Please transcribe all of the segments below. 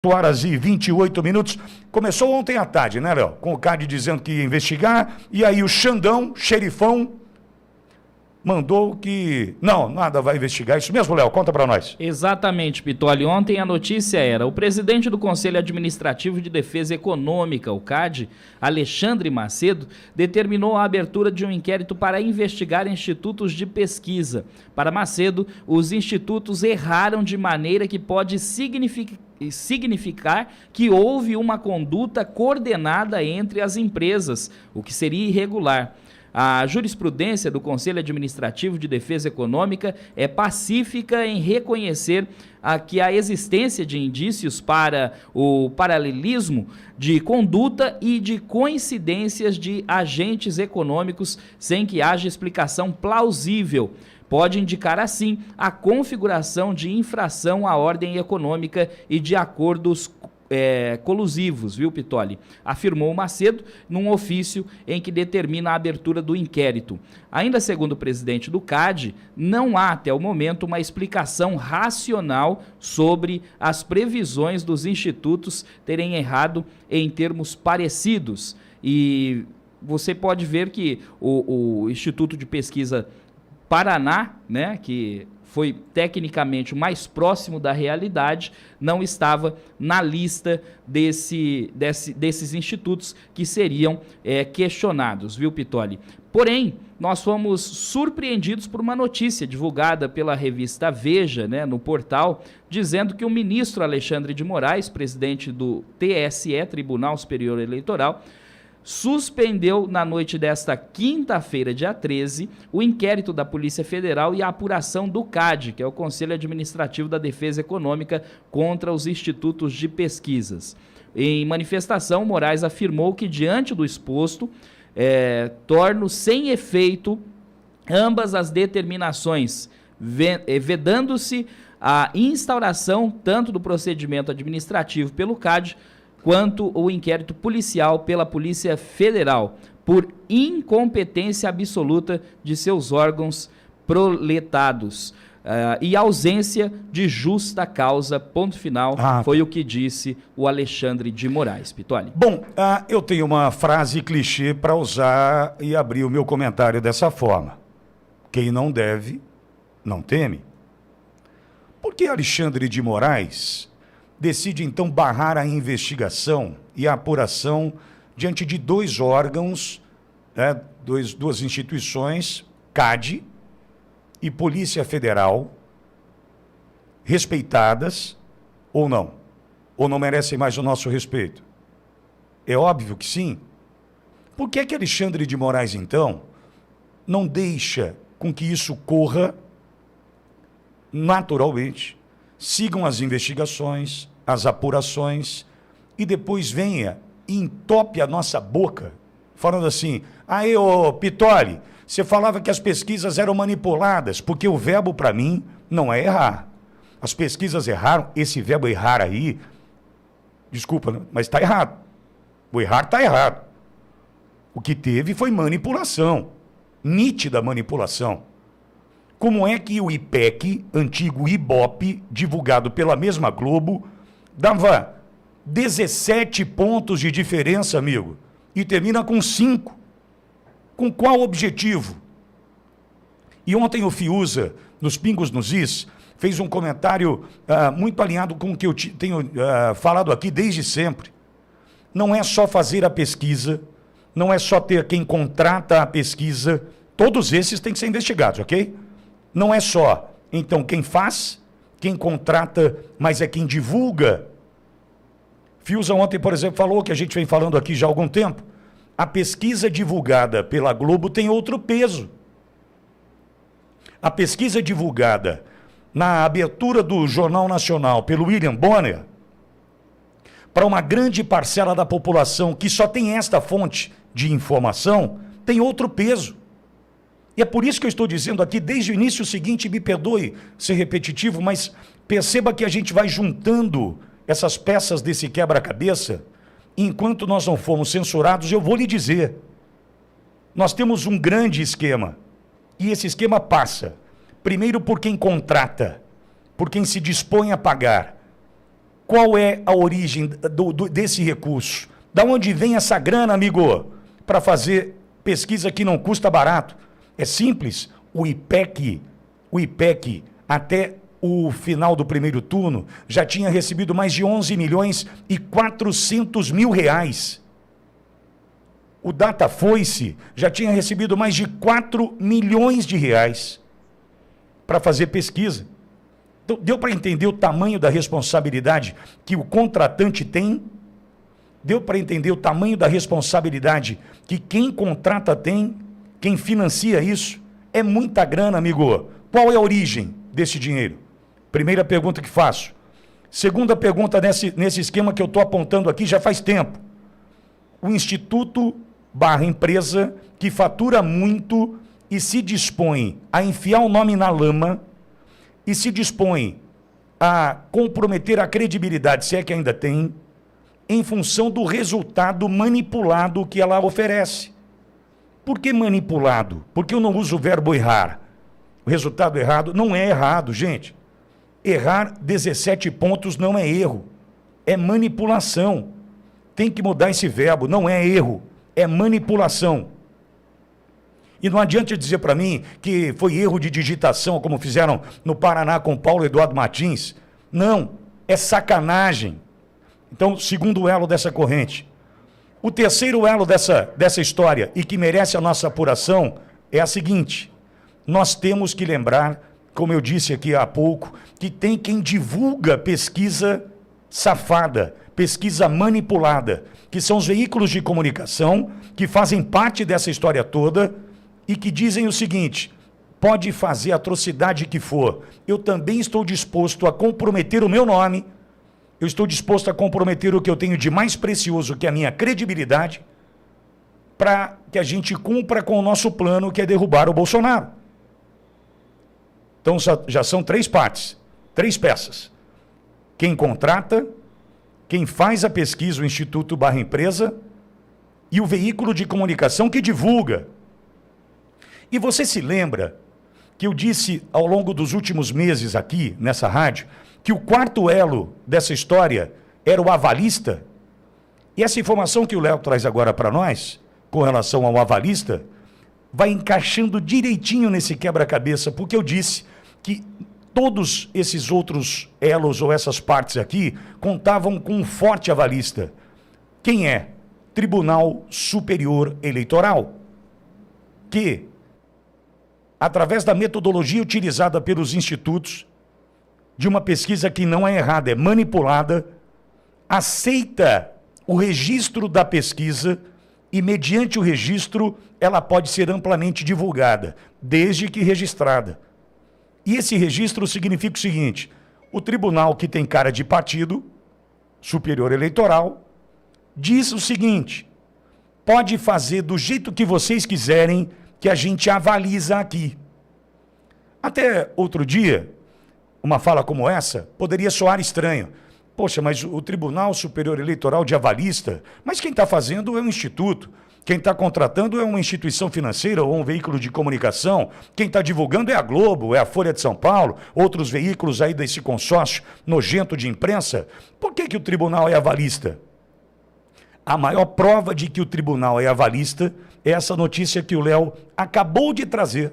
horas e 28 minutos. Começou ontem à tarde, né, Léo? Com o CAD dizendo que ia investigar, e aí o Xandão, xerifão, mandou que... Não, nada vai investigar. Isso mesmo, Léo? Conta pra nós. Exatamente, Pitoli. Ontem a notícia era: o presidente do Conselho Administrativo de Defesa Econômica, o CAD, Alexandre Macedo, determinou a abertura de um inquérito para investigar institutos de pesquisa. Para Macedo, os institutos erraram de maneira que pode significar que houve uma conduta coordenada entre as empresas, o que seria irregular. A jurisprudência do Conselho Administrativo de Defesa Econômica é pacífica em reconhecer que a existência de indícios para o paralelismo de conduta e de coincidências de agentes econômicos sem que haja explicação plausível. Pode indicar, assim, a configuração de infração à ordem econômica e de acordos colusivos, viu, Pitoli? Afirmou Macedo num ofício em que determina a abertura do inquérito. Ainda segundo o presidente do CAD, não há até o momento uma explicação racional sobre as previsões dos institutos terem errado em termos parecidos. E você pode ver que o Instituto de Pesquisa Paraná, né, que foi tecnicamente o mais próximo da realidade, não estava na lista desses institutos que seriam questionados, viu, Pitoli? Porém, nós fomos surpreendidos por uma notícia divulgada pela revista Veja, né, no portal, dizendo que o ministro Alexandre de Moraes, presidente do TSE, Tribunal Superior Eleitoral, suspendeu na noite desta quinta-feira, dia 13, o inquérito da Polícia Federal e a apuração do CAD, que é o Conselho Administrativo da Defesa Econômica, contra os institutos de pesquisas. Em manifestação, Moraes afirmou que, diante do exposto, torna sem efeito ambas as determinações, vedando-se a instauração tanto do procedimento administrativo pelo CAD, quanto o inquérito policial pela Polícia Federal, por incompetência absoluta de seus órgãos proletados e ausência de justa causa, ponto final, foi o que disse o Alexandre de Moraes. Pitoli. Bom, eu tenho uma frase clichê para usar e abrir o meu comentário dessa forma. Quem não deve, não teme. Por que Alexandre de Moraes decide, então, barrar a investigação e a apuração diante de dois órgãos, duas instituições, CAD e Polícia Federal, respeitadas ou não? Ou não merecem mais o nosso respeito? É óbvio que sim. Por que Alexandre de Moraes, então, não deixa com que isso corra naturalmente? Sigam as investigações, as apurações, e depois venha e entope a nossa boca, falando assim: aí, ô Pitoli, você falava que as pesquisas eram manipuladas, porque o verbo para mim não é errar. As pesquisas erraram, esse verbo errar aí, desculpa, mas está errado. O errar está errado. O que teve foi manipulação, nítida manipulação. Como é que o IPEC, antigo IBOP, divulgado pela mesma Globo, dava 17 pontos de diferença, amigo, e termina com 5? Com qual objetivo? E ontem o Fiuza, nos Pingos nos Is, fez um comentário muito alinhado com o que eu tenho falado aqui desde sempre. Não é só fazer a pesquisa, não é só ter quem contrata a pesquisa, todos esses têm que ser investigados, ok? Não é só, então, quem faz, quem contrata, mas é quem divulga. Fiuza ontem, por exemplo, falou, que a gente vem falando aqui já há algum tempo, a pesquisa divulgada pela Globo tem outro peso. A pesquisa divulgada na abertura do Jornal Nacional pelo William Bonner, para uma grande parcela da população que só tem esta fonte de informação, tem outro peso. E é por isso que eu estou dizendo aqui desde o início o seguinte: me perdoe ser repetitivo, mas perceba que a gente vai juntando essas peças desse quebra-cabeça. Enquanto nós não formos censurados, eu vou lhe dizer, nós temos um grande esquema, e esse esquema passa, primeiro, por quem contrata, por quem se dispõe a pagar, Qual é a origem desse recurso? Da onde vem essa grana, amigo, para fazer pesquisa que não custa barato? É simples. O IPEC, até o final do primeiro turno, já tinha recebido mais de 11 milhões e 400 mil reais. O Datafolha já tinha recebido mais de 4 milhões de reais para fazer pesquisa. Então, deu para entender o tamanho da responsabilidade que o contratante tem? Deu para entender o tamanho da responsabilidade que quem contrata tem? Quem financia isso? É muita grana, amigo. Qual é a origem desse dinheiro? Primeira pergunta que faço. Segunda pergunta nesse esquema que eu estou apontando aqui já faz tempo. O Instituto/empresa que fatura muito e se dispõe a enfiar o nome na lama e se dispõe a comprometer a credibilidade, se é que ainda tem, em função do resultado manipulado que ela oferece. Por que manipulado? Porque eu não uso o verbo errar. O resultado errado não é errado, gente. Errar 17 pontos não é erro, é manipulação. Tem que mudar esse verbo, não é erro, é manipulação. E não adianta dizer para mim que foi erro de digitação, como fizeram no Paraná com Paulo Eduardo Martins. Não, é sacanagem. Então, segundo elo dessa corrente. O terceiro elo dessa história, e que merece a nossa apuração, é a seguinte: nós temos que lembrar, como eu disse aqui há pouco, que tem quem divulga pesquisa safada, pesquisa manipulada, que são os veículos de comunicação que fazem parte dessa história toda e que dizem o seguinte: pode fazer a atrocidade que for, eu também estou disposto a comprometer o meu nome, eu estou disposto a comprometer o que eu tenho de mais precioso, que é a minha credibilidade, para que a gente cumpra com o nosso plano, que é derrubar o Bolsonaro. Então já são 3 partes, 3 peças. Quem contrata, quem faz a pesquisa, o Instituto/empresa, e o veículo de comunicação que divulga. E você se lembra que eu disse ao longo dos últimos meses aqui, nessa rádio, que o quarto elo dessa história era o avalista? E essa informação que o Léo traz agora para nós, com relação ao avalista, vai encaixando direitinho nesse quebra-cabeça, porque eu disse que todos esses outros elos ou essas partes aqui contavam com um forte avalista. Quem é? Tribunal Superior Eleitoral, que, através da metodologia utilizada pelos institutos, de uma pesquisa que não é errada, é manipulada, aceita o registro da pesquisa e, mediante o registro, ela pode ser amplamente divulgada, desde que registrada. E esse registro significa o seguinte: o tribunal, que tem cara de partido, Superior Eleitoral, diz o seguinte: pode fazer do jeito que vocês quiserem, que a gente avaliza aqui. Até outro dia, uma fala como essa poderia soar estranho. Poxa, mas o Tribunal Superior Eleitoral de avalista, mas quem está fazendo é um instituto, quem está contratando é uma instituição financeira ou um veículo de comunicação, quem está divulgando é a Globo, é a Folha de São Paulo, outros veículos aí desse consórcio nojento de imprensa. Por que o tribunal é avalista? A maior prova de que o tribunal é avalista é essa notícia que o Léo acabou de trazer.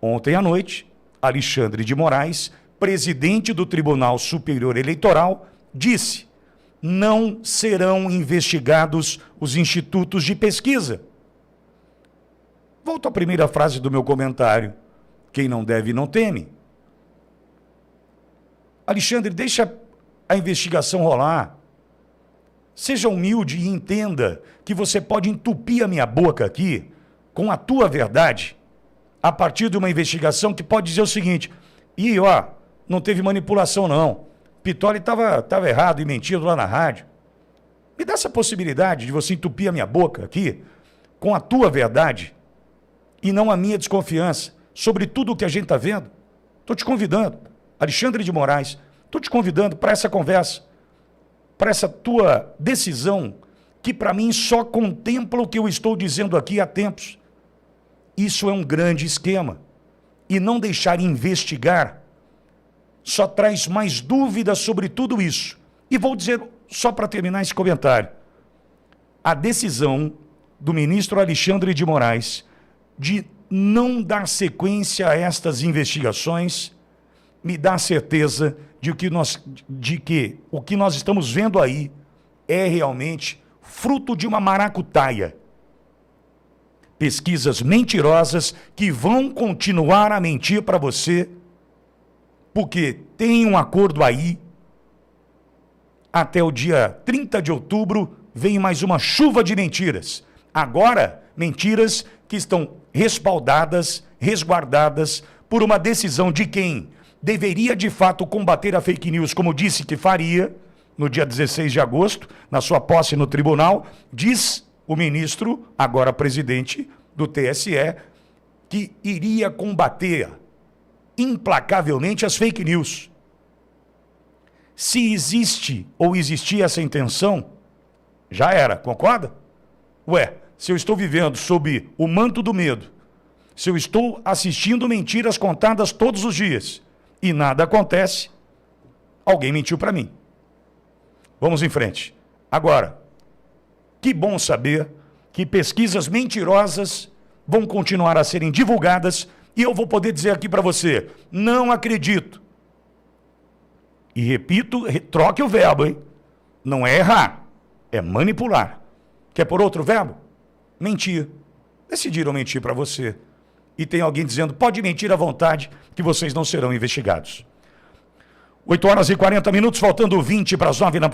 Ontem à noite, Alexandre de Moraes, presidente do Tribunal Superior Eleitoral, disse: não serão investigados os institutos de pesquisa. Volto à primeira frase do meu comentário: quem não deve, não teme. Alexandre, deixa a investigação rolar. Seja humilde e entenda que você pode entupir a minha boca aqui com a tua verdade, a partir de uma investigação que pode dizer o seguinte: não teve manipulação não, Pittoli estava errado e mentindo lá na rádio. Me dá essa possibilidade de você entupir a minha boca aqui com a tua verdade e não a minha desconfiança sobre tudo o que a gente está vendo. Estou te convidando, Alexandre de Moraes, estou te convidando para essa conversa, para essa tua decisão, que para mim só contempla o que eu estou dizendo aqui há tempos. Isso é um grande esquema. E não deixar investigar só traz mais dúvidas sobre tudo isso. E vou dizer, só para terminar esse comentário, a decisão do ministro Alexandre de Moraes de não dar sequência a estas investigações me dá certeza de que o que nós estamos vendo aí é realmente fruto de uma maracutaia. Pesquisas mentirosas que vão continuar a mentir para você, porque tem um acordo aí. Até o dia 30 de outubro vem mais uma chuva de mentiras. Agora, mentiras que estão respaldadas, resguardadas por uma decisão de quem deveria de fato combater a fake news, como disse que faria no dia 16 de agosto, na sua posse no tribunal, diz o ministro, agora presidente do TSE, que iria combater implacavelmente as fake news. Se existe ou existia essa intenção, já era, concorda? Ué, se eu estou vivendo sob o manto do medo, se eu estou assistindo mentiras contadas todos os dias e nada acontece, alguém mentiu para mim. Vamos em frente. Agora, que bom saber que pesquisas mentirosas vão continuar a serem divulgadas e eu vou poder dizer aqui para você, não acredito. E repito, troque o verbo, hein? Não é errar, é manipular. Quer por outro verbo? Mentir. Decidiram mentir para você. E tem alguém dizendo, pode mentir à vontade, que vocês não serão investigados. 8 horas e 40 minutos, faltando 20 para as 9 da